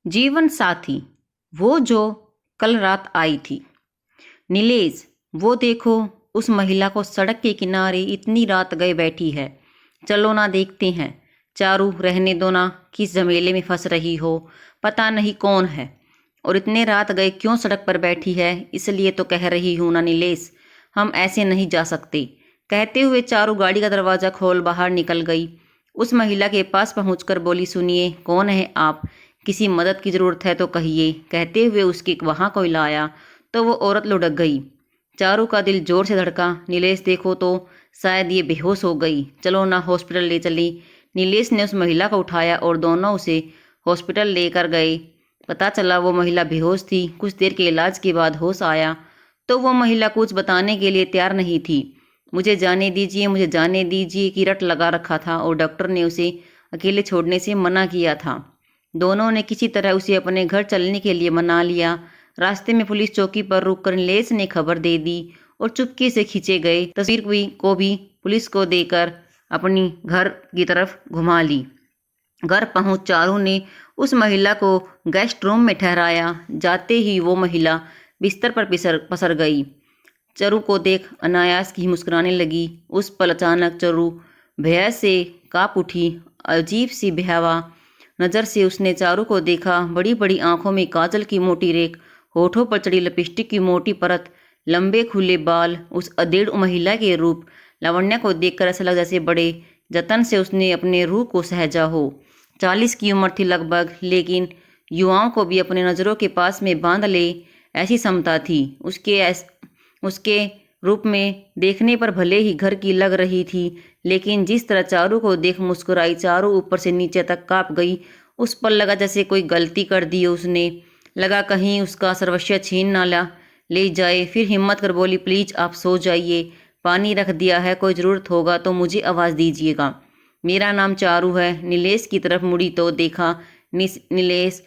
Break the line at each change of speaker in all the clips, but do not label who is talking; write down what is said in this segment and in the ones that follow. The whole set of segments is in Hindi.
जीवन साथी, वो जो कल रात आई थी। नीलेश, वो देखो, उस महिला को सड़क के किनारे इतनी रात गए बैठी है। चलो ना देखते हैं। चारू, रहने दो ना, किस झमेले में फंस रही हो। पता नहीं कौन है और इतने रात गए क्यों सड़क पर बैठी है, इसलिए तो कह रही हूँ ना नीलेश, हम ऐसे नहीं जा सकते। कहते हुए चारू गाड़ी का दरवाज़ा खोल बाहर निकल गई। उस महिला के पास पहुंचकर बोली, सुनिए, कौन है आप? किसी मदद की ज़रूरत है तो कहिए। कहते हुए उसके वहाँ कोई लाया तो वो औरत लुढ़क गई। चारू का दिल जोर से धड़का। नीलेश, देखो तो शायद ये बेहोश हो गई, चलो ना हॉस्पिटल ले चली। नीलेश ने उस महिला को उठाया और दोनों उसे हॉस्पिटल लेकर गए। पता चला वो महिला बेहोश थी। कुछ देर के इलाज के बाद होश आया तो वो महिला कुछ बताने के लिए तैयार नहीं थी। मुझे जाने दीजिए, मुझे जाने दीजिए की रट लगा रखा था और डॉक्टर ने उसे अकेले छोड़ने से मना किया था। दोनों ने किसी तरह उसे अपने घर चलने के लिए मना लिया। रास्ते में पुलिस चौकी पर रुककर नीलेश ने खबर दे दी और चुपके से खींचे गए तस्वीर को भी पुलिस को देकर अपनी घर की तरफ घुमा ली। घर पहुंच चारू ने उस महिला को गेस्ट रूम में ठहराया। जाते ही वो महिला बिस्तर पर पसर गई। चरू को देख अनायास ही मुस्कुराने लगी। उस पल अचानक चरू भय से काँप उठी। अजीब सी भयावा नज़र से उसने चारू को देखा। बड़ी बड़ी आंखों में काजल की मोटी रेख, होठों पर चढ़ी लिपस्टिक की मोटी परत, लंबे खुले बाल। उस अधेड़ महिला के रूप लावण्य को देखकर ऐसा लगा जैसे बड़े जतन से उसने अपने रूह को सहजा हो। 40 की उम्र थी लगभग, लेकिन युवाओं को भी अपने नज़रों के पास में बांध ले ऐसी क्षमता थी। उसके रूप में देखने पर भले ही घर की लग रही थी, लेकिन जिस तरह चारू को देख मुस्कुराई, चारू ऊपर से नीचे तक काँप गई। उस पर लगा जैसे कोई गलती कर दी उसने। लगा कहीं उसका सर्वस्व छीन ना ले जाए। फिर हिम्मत कर बोली, प्लीज़ आप सो जाइए, पानी रख दिया है, कोई ज़रूरत होगा तो मुझे आवाज़ दीजिएगा। मेरा नाम चारू है। नीलेश की तरफ मुड़ी तो देखा नीलेश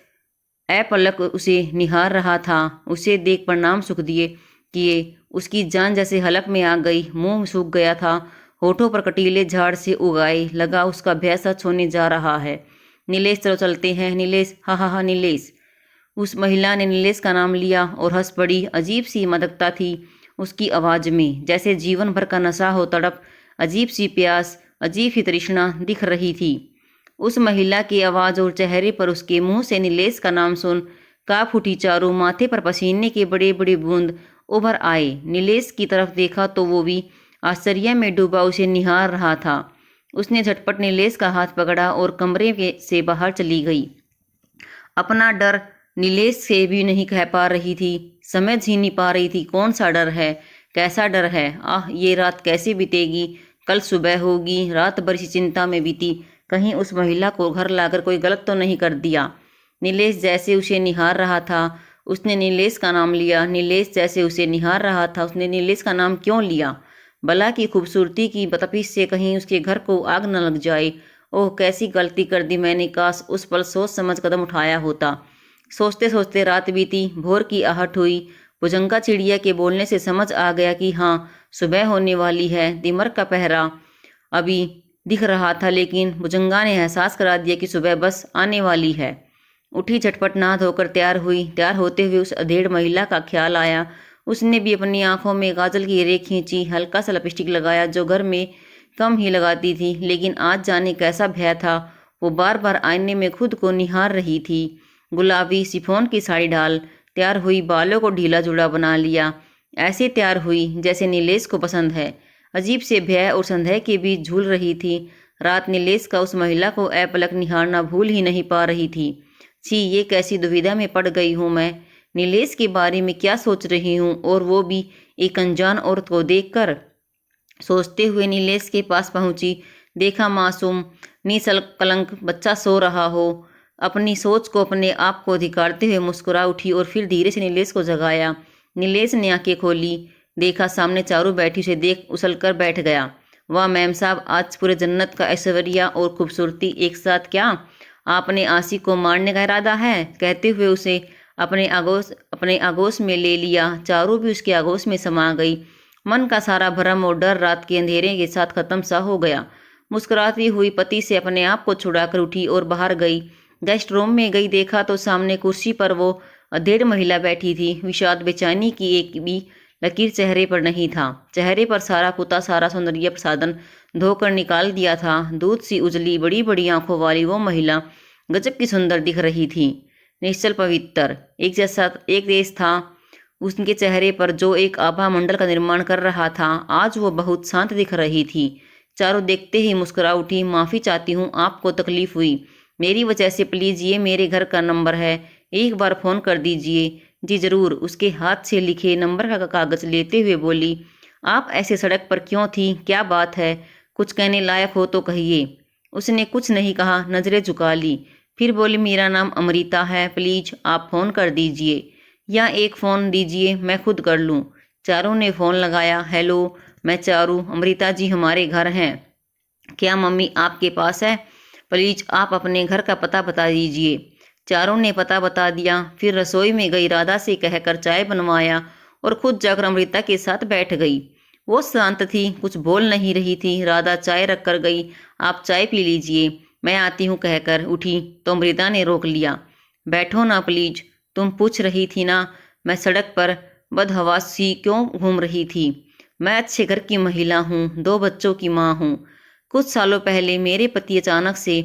अपलक उसे निहार रहा था। उसे देख प्रणाम सुख किए। उसकी जान जैसे हलक में आ गई। मुंह सूख गया था, होठों पर कटीले झाड़ से उगाए। लगा उसका भय सच होने जा रहा है। नीलेश, चलो चलते हैं। नीलेश, हा हा हा नीलेश। उस महिला ने नीलेश का नाम लिया और हंस पड़ी। अजीब सी मदकता थी उसकी आवाज़ में, जैसे जीवन भर का नशा हो, तड़प, अजीब सी प्यास, अजीब ही तृष्णा दिख रही थी उस महिला की आवाज़ और चेहरे पर। उसके मुंह से नीलेश का नाम सुन काँप उठी चारू। माथे पर पसीने के बड़े बड़े बूंद उभर आए। नीलेश की तरफ देखा तो वो भी आश्चर्य में डूबा उसे निहार रहा था। उसने झटपट नीलेश का हाथ पकड़ा और कमरे से बाहर चली गई। अपना डर नीलेश से भी नहीं कह पा रही थी, समझ ही नहीं पा रही थी कौन सा डर है, कैसा डर है। आह, ये रात कैसे बीतेगी, कल सुबह होगी। रात भर इसी चिंता में बीती, कहीं उस महिला को घर लाकर कोई गलत तो नहीं कर दिया। नीलेश जैसे उसे निहार रहा था, उसने नीलेश का नाम लिया। नीलेश जैसे उसे निहार रहा था, उसने नीलेश का नाम क्यों लिया? बला की खूबसूरती की तपिश से कहीं उसके घर को आग न लग जाए। ओह, कैसी गलती कर दी मैंने, काश उस पल सोच समझ कदम उठाया होता। सोचते सोचते रात बीती। भोर की आहट हुई। भुजंगा चिड़िया के बोलने से समझ आ गया कि हाँ, सुबह होने वाली है। दिमर का पहरा अभी दिख रहा था, लेकिन भुजंगा ने एहसास करा दिया कि सुबह बस आने वाली है। उठी, झटपट नहा धोकर तैयार हुई। तैयार होते हुए उस अधेड़ महिला का ख्याल आया। उसने भी अपनी आंखों में काजल की रेख खींची, हल्का सा लिपस्टिक लगाया, जो घर में कम ही लगाती थी, लेकिन आज जाने कैसा भय था। वो बार बार आईने में खुद को निहार रही थी। गुलाबी शिफॉन की साड़ी डाल तैयार हुई, बालों को ढीला जूड़ा बना लिया। ऐसे तैयार हुई जैसे नीलेश को पसंद है। अजीब से भय और संदेह के बीच झूल रही थी। रात नीलेश का उस महिला को अपलक निहारना भूल ही नहीं पा रही थी। छी, ये कैसी दुविधा में पड़ गई हूँ मैं। नीलेश के बारे में क्या सोच रही हूँ, और वो भी एक अनजान औरत को देखकर। सोचते हुए नीलेश के पास पहुंची। देखा मासूम निष्कलंक बच्चा सो रहा हो। अपनी सोच को अपने आप को अधिकारते हुए मुस्कुरा उठी और फिर धीरे से नीलेश को जगाया। नीलेश ने आंखें खोली। देखा सामने चारू बैठी, उसे देख उछलकर बैठ गया। वाह मैम साहब, आज पूरे जन्नत का ऐश्वर्या और खूबसूरती एक साथ क्या? आपने आशी को मारने का इरादा है? कहते हुए उसे अपने आगोश में ले लिया। चारू भी उसके आगोश में समा गई। मन का सारा भ्रम और डर रात के अंधेरे के साथ खत्म सा हो गया। मुस्कुराती हुई पति से अपने आप को छुड़ाकर उठी और बाहर गई। गेस्ट रूम में गई, देखा तो सामने कुर्सी पर वो अधेड़ महिला बैठी थी। विषाद बेचैनी की एक भी लकीर चेहरे पर नहीं था। चेहरे पर सारा पुता सारा सौंदर्य प्रसाधन धोकर निकाल दिया था। दूध सी उजली बड़ी बड़ी आंखों वाली वो महिला गजब की सुंदर दिख रही थी। निश्चल पवित्र एक देश था उसके चेहरे पर जो एक आभा मंडल का निर्माण कर रहा था। आज वो बहुत शांत दिख रही थी। चारों देखते ही मुस्कुरा उठी। माफ़ी चाहती हूँ, आपको तकलीफ हुई मेरी वजह से। प्लीज़ ये मेरे घर का नंबर है, एक बार फ़ोन कर दीजिए। जी ज़रूर। उसके हाथ से लिखे नंबर का कागज़ लेते हुए बोली, आप ऐसे सड़क पर क्यों थी? क्या बात है? कुछ कहने लायक हो तो कहिए। उसने कुछ नहीं कहा, नज़रें झुका ली। फिर बोली, मेरा नाम अमृता है, प्लीज़ आप फ़ोन कर दीजिए या एक फ़ोन दीजिए, मैं खुद कर लूँ। चारों ने फ़ोन लगाया। हेलो, मैं चारू। अमृता जी हमारे घर हैं। क्या मम्मी आपके पास है? प्लीज़ आप अपने घर का पता बता दीजिए। चारों ने पता बता दिया। फिर रसोई में गई, राधा से कहकर चाय बनवाया और खुद जाकर अमृता के साथ बैठ गई। वो शांत थी, कुछ बोल नहीं रही थी। राधा चाय रख कर गई। आप चाय पी लीजिए, मैं आती हूँ कहकर उठी तो अमृता ने रोक लिया। बैठो ना प्लीज। तुम पूछ रही थी ना मैं सड़क पर बदहवास सी क्यों घूम रही थी। मैं अच्छे घर की महिला हूँ, 2 बच्चों की माँ हूँ। कुछ सालों पहले मेरे पति अचानक से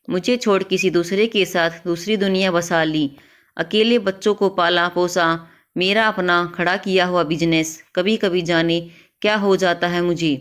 मुझे छोड़ किसी दूसरे के साथ दूसरी दुनिया बसा ली। अकेले बच्चों को पाला पोसा, मेरा अपना खड़ा किया हुआ बिजनेस। कभी कभी जाने क्या हो जाता है मुझे।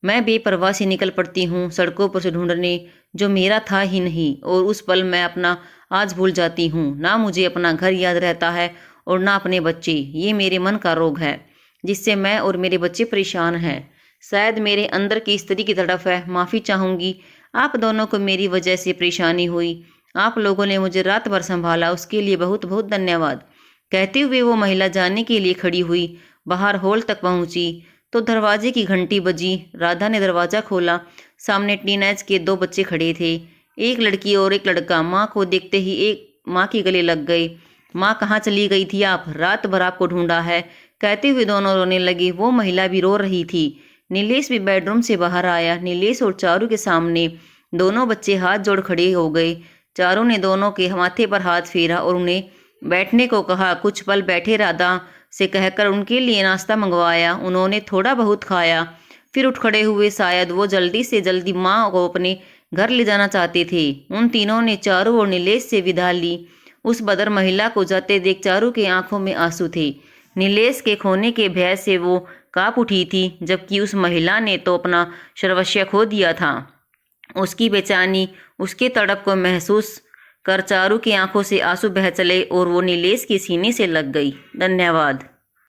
मैं बेपरवाह से निकल पड़ती हूँ सड़कों पर से ढूंढने जो मेरा था ही नहीं, और उस पल मैं अपना आज भूल जाती हूँ। ना मुझे अपना घर याद रहता है और ना अपने बच्चे। ये मेरे मन का रोग है जिससे मैं और मेरे बच्चे परेशान हैं। शायद मेरे अंदर की स्त्री की तड़फ है। माफ़ी चाहूँगी, आप दोनों को मेरी वजह से परेशानी हुई। आप लोगों ने मुझे रात भर संभाला, उसके लिए बहुत बहुत धन्यवाद। कहते हुए वो महिला जाने के लिए खड़ी हुई। बाहर हॉल तक पहुंची तो दरवाजे की घंटी बजी। राधा ने दरवाज़ा खोला। सामने टीनेज के 2 बच्चे खड़े थे, एक लड़की और एक लड़का। माँ को देखते ही एक माँ के गले लग गए। माँ कहाँ चली गई थी आप? रात भर आपको ढूंढा है। कहते हुए दोनों रोने लगे। वो महिला भी रो रही थी। नीलेश भी बेडरूम से बाहर आया। नीलेश और चारू के सामने दोनों बच्चे हाथ जोड़ खड़े हो गए। चारू ने दोनों के माथे पर हाथ फेरा और उन्हें बैठने को कहा। कुछ पल बैठे राधा से कहकर उनके लिए नाश्ता मंगवाया। उन्होंने थोड़ा बहुत खाया, फिर उठ खड़े हुए। शायद वो जल्दी से जल्दी माँ को अपने घर ले जाना चाहते थे। उन तीनों ने चारू और नीलेश से विदा ली। उस बदर महिला को जाते देख चारू के आंखों में आंसू थे। नीलेश के खोने के भय से वो कांप उठी थी, जबकि उस महिला ने तो अपना सर्वस्व खो दिया था। उसकी बेचैनी, उसके तड़प को महसूस कर चारू की आंखों से आंसू बह चले और वो नीलेश के सीने से लग गई। धन्यवाद।